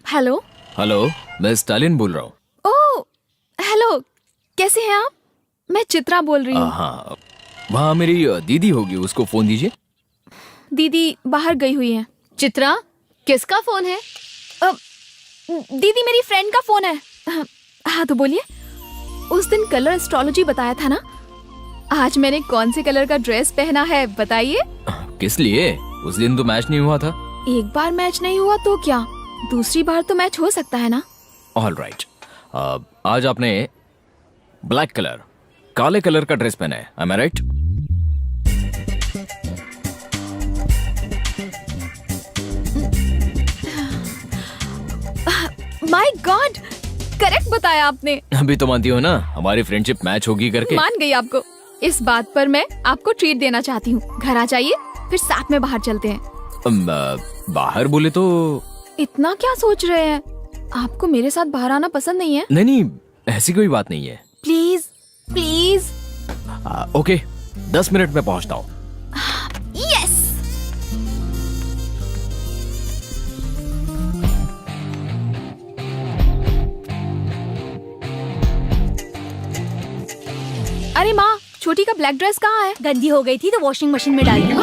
Hello. Hello, मैं Stalin बोल रहा हूँ। ओह हेलो, कैसे हैं आप? मैं चित्रा बोल रही हूँ। हाँ, वहाँ मेरी दीदी होगी, उसको फोन दीजिए। दीदी बाहर गई हुई है। चित्रा, किसका फोन है? दीदी मेरी फ्रेंड का फोन है। हाँ तो बोलिए। उस दिन कलर एस्ट्रोलॉजी बताया था ना, आज मैंने कौन से कलर का ड्रेस पहना है बताइए। किस लिए? उस दिन तो मैच नहीं हुआ था। एक बार मैच नहीं हुआ तो क्या, दूसरी बार तो मैच हो सकता है ना। ऑल राइट, आज आपने ब्लैक कलर, काले कलर का ड्रेस पहना है, am I right? My God, correct बताया आपने। अभी तो मानती हो ना हमारी फ्रेंडशिप मैच होगी करके। मान गई आपको। इस बात पर मैं आपको ट्रीट देना चाहती हूँ। घर आ जाइए, फिर साथ में बाहर चलते हैं। बाहर बोले तो इतना क्या सोच रहे हैं? आपको मेरे साथ बाहर आना पसंद नहीं है? नहीं, ऐसी कोई बात नहीं है। Please please. ओके, 10 मिनट में पहुंचता हूँ। यस। अरे माँ, छोटी का ब्लैक ड्रेस कहाँ है? गंदी हो गई थी तो वॉशिंग मशीन में डाल दी।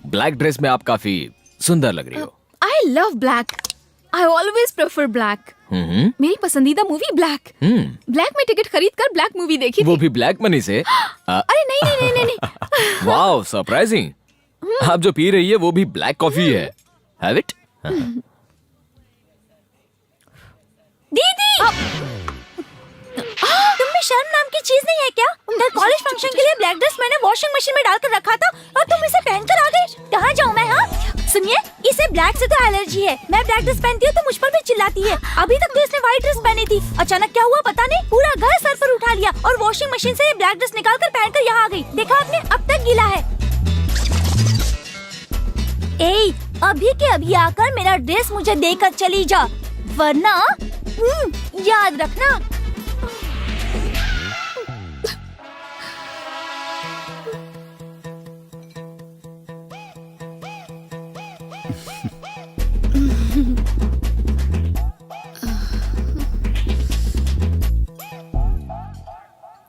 ब्लैक ड्रेस में आप काफी सुंदर लग रही हो। I love black. I always prefer black. मेरी पसंदीदा मूवी ब्लैक। ब्लैक में टिकट खरीद कर ब्लैक मूवी देखी वो थी। भी ब्लैक मनी से? अरे नहीं नहीं नहीं नहीं, नहीं। Wow, surprising. आप जो पी रही है वो भी ब्लैक कॉफी है। Have it? दीदी, तुम में शर्म नाम की चीज नहीं है क्या? उधर कॉलेज फंक्शन के लिए ब्लैक ड्रेस मैंने वॉशिंग मशीन में डालकर रखा था और तुम इसे पहनकर आ गई। कहाँ जाऊँ मैं? हाँ सुनिए, इसे ब्लैक से तो एलर्जी है। मैं ब्लैक ड्रेस पहनती हूँ तो मुझ पर भी चिल्लाती है। अभी तक तो इसने व्हाइट ड्रेस पहनी थी, अचानक क्या हुआ पता नहीं, पूरा घर सर पर उठा लिया और वॉशिंग मशीन से ये ब्लैक ड्रेस निकाल कर पहनकर यहाँ आ गई। देखा आपने, अब तक गीला है। ए, अभी के अभी आकर मेरा ड्रेस मुझे देकर चली जा, वरना याद रखना।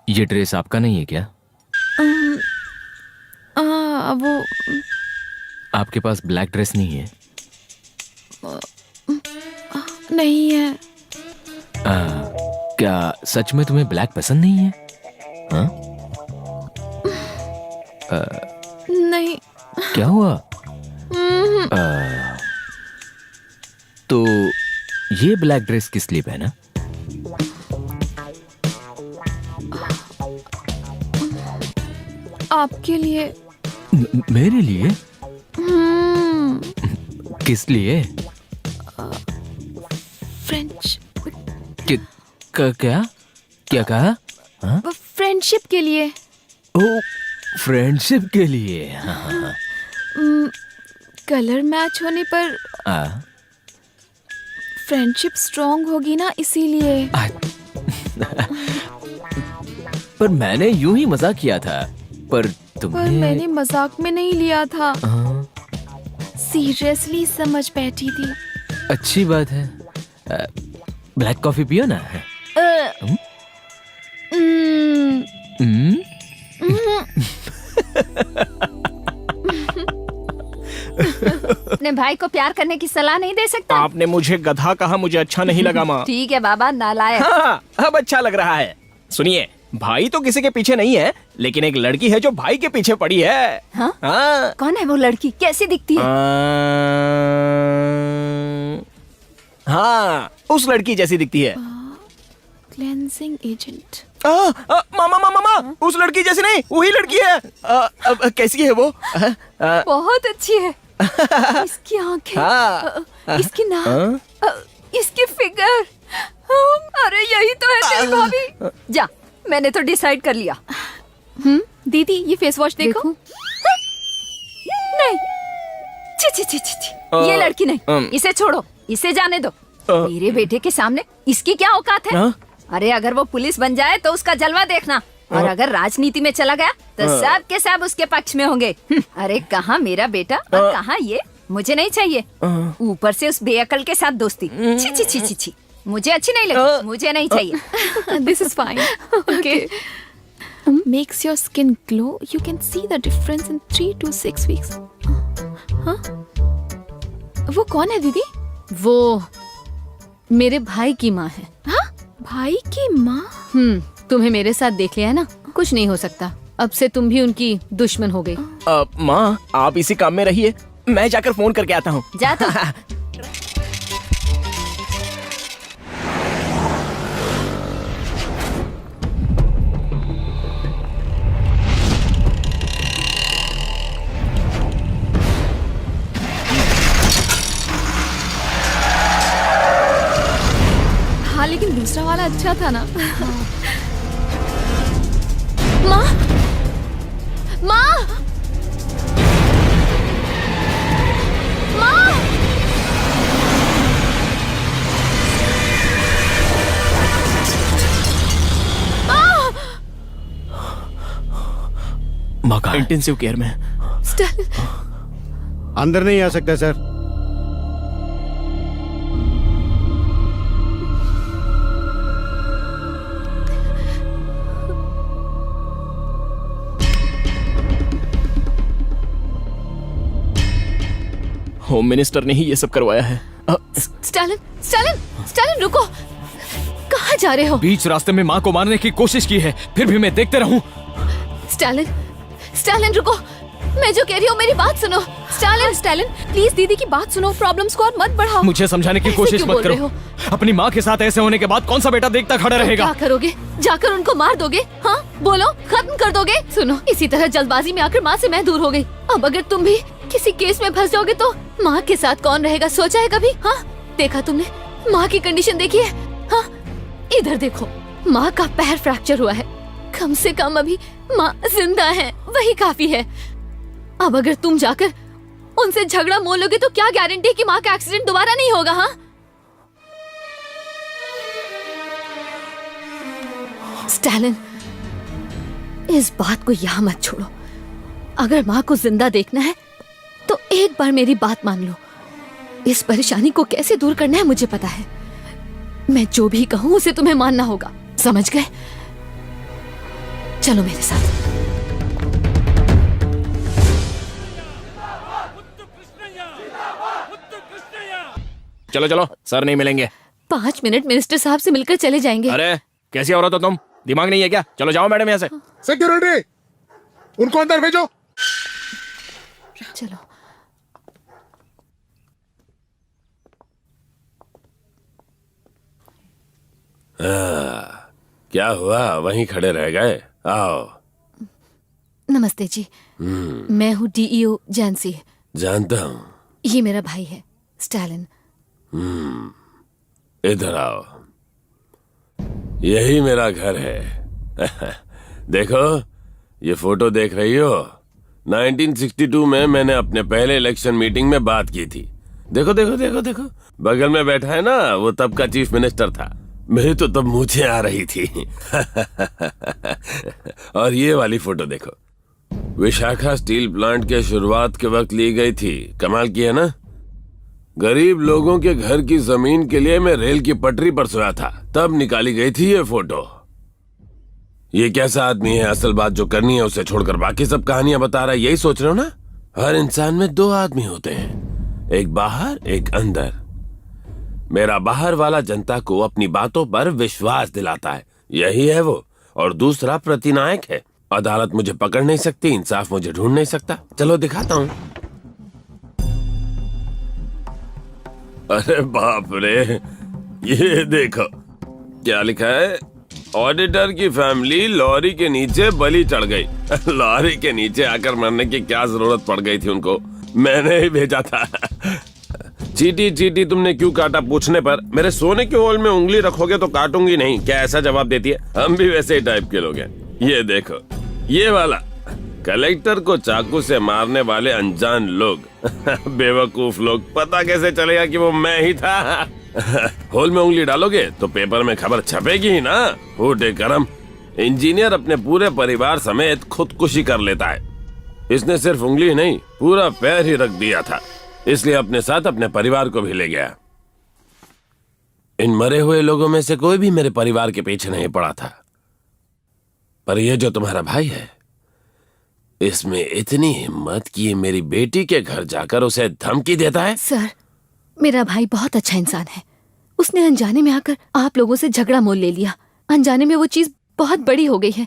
ये ड्रेस आपका नहीं है क्या? वो आपके पास ब्लैक ड्रेस नहीं है? नहीं है। क्या सच में तुम्हें ब्लैक पसंद नहीं है? हाँ? नहीं। क्या हुआ? तो ये ब्लैक ड्रेस किस लिए पहना? आपके लिए। मेरे लिए? किस लिए? फ्रेंच। क्या क्या कहा? हाँ? फ्रेंडशिप के लिए। ओ, फ्रेंडशिप के लिए। हाँ। कलर मैच होने पर फ्रेंडशिप स्ट्रॉन्ग होगी ना, इसीलिए। पर मैंने यूं ही मजाक किया था। पर मैंने मजाक में नहीं लिया था, सीरियसली समझ बैठी थी। अच्छी बात है। ब्लैक कॉफी पियो ना। अपने भाई को प्यार करने की सलाह नहीं दे सकता? आपने मुझे गधा कहा, मुझे अच्छा नहीं लगा माँ। ठीक है बाबा, नालायक। हाँ, अब अच्छा लग रहा है। सुनिए, भाई तो किसी के पीछे नहीं है, लेकिन एक लड़की है जो भाई के पीछे पड़ी है। हाँ? हाँ? कौन है वो लड़की? कैसी दिखती है? हाँ, उस लड़की जैसी दिखती है। Cleansing agent. मामा मामा मामा, उस लड़की जैसी नहीं, वही लड़की है। कैसी है वो? बहुत अच्छी है। इसकी आंखें, इसकी नाक, इसकी फिगर। अरे यही तो है दिल भाभी। जा, मैंने तो डिसाइड कर लिया। दीदी ये फेस वॉश देखो। नहीं, छी छी छी छी छी, ये लड़की नहीं, इसे छोड़ो, इसे जाने दो। मेरे बेटे के सामने इसकी क्या औकात है? अरे अगर वो पुलिस बन जाए तो उसका जलवा देखना, और अगर राजनीति में चला गया तो सब के सब उसके पक्ष में होंगे। अरे कहाँ मेरा बेटा और कहाँ ये, मुझे नहीं चाहिए। ऊपर से उस बेअकल के साथ दोस्ती, छी छी छी छी छी, मुझे अच्छी नहीं लगी, मुझे नहीं चाहिए। This is fine. Okay. Makes your skin glow. You can see the difference in 3 to 6 weeks. हाँ? वो कौन है दीदी? वो मेरे भाई की माँ है। हाँ? भाई की माँ? तुम्हें मेरे साथ देख लिया है ना, कुछ नहीं हो सकता। अब से तुम भी उनकी दुश्मन हो गई। माँ आप इसी काम में रहिए, मैं जाकर फोन करके आता हूँ। जा तो। हाँ लेकिन दूसरा वाला अच्छा था ना। माँ, माँ, माँ, माँ कहाँ है? इंटेंसिव केयर में। अंदर नहीं आ सकता सर। होम मिनिस्टर ने ही ये सब करवाया है। स्टालिन, स्टालिन, स्टालिन रुको, कहाँ जा रहे हो? बीच रास्ते में माँ को मारने की कोशिश की है, फिर भी मैं देखते रहूं। स्टालिन, स्टालिन रुको, मैं जो कह रही हूँ मेरी बात सुनो। स्टालिन, स्टालिन प्लीज दीदी की बात सुनो, प्रॉब्लम्स को और मत बढ़ाओ। मुझे समझाने की ऐसे कोशिश क्यों मत बोल रहे करो। हो? अपनी माँ के साथ ऐसे होने के बाद कौन सा बेटा देखता खड़ा रहेगा? क्या करोगे? जाकर उनको मार दोगे? हाँ बोलो, खत्म कर दोगे? सुनो, इसी तरह जल्दबाजी में आकर माँ से मैं दूर हो गई। अब अगर तुम भी किसी केस में फंस जाओगे तो माँ के साथ कौन रहेगा, सोचा है कभी? हाँ देखा तुमने माँ की कंडीशन देखी है? हाँ इधर देखो, माँ का पैर फ्रैक्चर हुआ है, कम से कम अभी माँ जिंदा है, वही काफी है। अब अगर तुम जाकर उनसे झगड़ा मोल लोगे तो क्या गारंटी है कि माँ का एक्सीडेंट दोबारा नहीं होगा? हाँ स्टालिन, इस बात को यहाँ मत छोड़ो। अगर माँ को जिंदा देखना है तो एक बार मेरी बात मान लो। इस परेशानी को कैसे दूर करना है मुझे पता है। मैं जो भी कहूँ उसे तुम्हें मानना होगा, समझ गए? चलो मेरे साथ। चलो चलो, सर नहीं मिलेंगे। 5 मिनट मिनिस्टर साहब से मिलकर चले जाएंगे। अरे कैसी औरत हो तुम, दिमाग नहीं है क्या? चलो जाओ मैडम यहाँ से। सिक्योरिटी, उनको अंदर भेजो। चलो। क्या हुआ, वहीं खड़े रह गए? आओ। नमस्ते जी, मैं हूँ डीईओ जैंसी। जानता हूँ। ये मेरा भाई है स्टालिन। इधर आओ, यही मेरा घर है। देखो, ये फोटो देख रही हो? 1962 में मैंने अपने पहले इलेक्शन मीटिंग में बात की थी। देखो देखो देखो देखो, बगल में बैठा है ना, वो तब का चीफ मिनिस्टर था। मेरी तो तब मूंछें आ रही थी। और ये वाली फोटो देखो, विशाखा स्टील प्लांट के शुरुआत के वक्त ली गई थी। कमाल की है ना? गरीब लोगों के घर की जमीन के लिए मैं रेल की पटरी पर सोया था, तब निकाली गई थी ये फोटो। ये कैसा आदमी है? असल बात जो करनी है उसे छोड़कर बाकी सब कहानियां बता रहा है, यही सोच रहे हो ना? हर इंसान में 2 आदमी होते हैं, एक बाहर एक अंदर। मेरा बाहर वाला जनता को अपनी बातों पर विश्वास दिलाता है, यही है वो। और दूसरा प्रतिनायक है। अदालत मुझे पकड़ नहीं सकती, इंसाफ मुझे ढूंढ नहीं सकता। चलो दिखाता हूँ। अरे बाप रे, ये देखो क्या लिखा है। ऑडिटर की फैमिली लॉरी के नीचे बलि चढ़ गई। लॉरी के नीचे आकर मरने की क्या जरूरत पड़ गई थी उनको, मैंने ही भेजा था। चीटी चीटी तुमने क्यों काटा पूछने पर मेरे सोने के हॉल में उंगली रखोगे तो काटूंगी नहीं, क्या ऐसा जवाब देती है? हम भी वैसे ही टाइप के लोग हैं। ये देखो, ये वाला कलेक्टर को चाकू से मारने वाले अनजान लोग बेवकूफ लोग, पता कैसे चलेगा कि वो मैं ही था? होल में उंगली डालोगे तो पेपर में खबर छपेगी ही ना। फूटे करम, इंजीनियर अपने पूरे परिवार समेत खुदकुशी कर लेता है। इसने सिर्फ उंगली नहीं, पूरा पैर ही रख दिया था, इसलिए अपने साथ अपने परिवार को भी ले गया। इन मरे हुए लोगों में से कोई भी मेरे परिवार के पीछे नहीं पड़ा था, पर यह जो तुम्हारा भाई है, इसमें इतनी हिम्मत कि ये मेरी बेटी के घर जाकर उसे धमकी देता है। सर, मेरा भाई बहुत अच्छा इंसान है। उसने अनजाने में आकर आप लोगों से झगड़ा मोल ले लिया। अनजाने में वो चीज बहुत बड़ी हो गई है,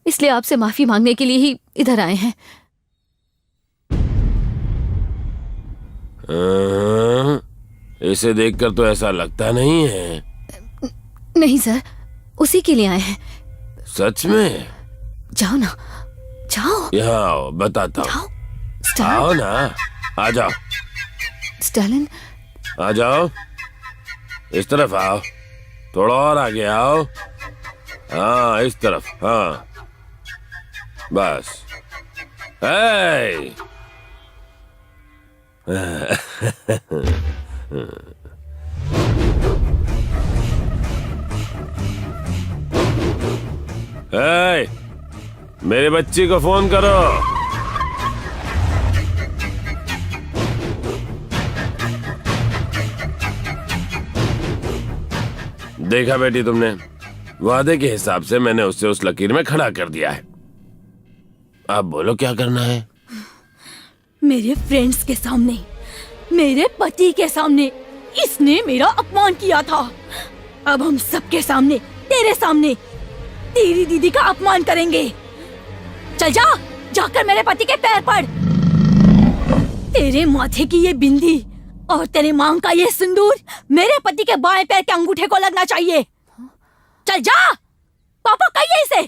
इसलिए आपसे माफी मांगने के लिए ही इधर आए हैं। इसे देखकर तो ऐसा लगता नहीं है। नहीं सर, उसी के लिए आए हैं। सच में? जाओ ना, जाओ। यहाँ आओ, बताता हूँ। जाओ आओ स्टालिन। ना, आ जाओ। स्टालिन, आ जाओ, इस तरफ आओ, थोड़ा और आगे आओ। हाँ, इस तरफ, हाँ, बस। मेरे बच्ची को फोन करो। देखा बेटी तुमने, वादे के हिसाब से मैंने उससे उस लकीर में खड़ा कर दिया है। अब बोलो क्या करना है? मेरे फ्रेंड्स के सामने, मेरे पति के सामने इसने मेरा अपमान किया था। अब हम सबके सामने, तेरे सामने, तेरी दीदी का अपमान करेंगे। चल जा, जाकर मेरे पति के पैर पड़। तेरे माथे की ये बिंदी और तेरे मांग का ये सिंदूर मेरे पति के बाएं पैर के अंगूठे को लगना चाहिए। चल जा, पापा कहिए इसे।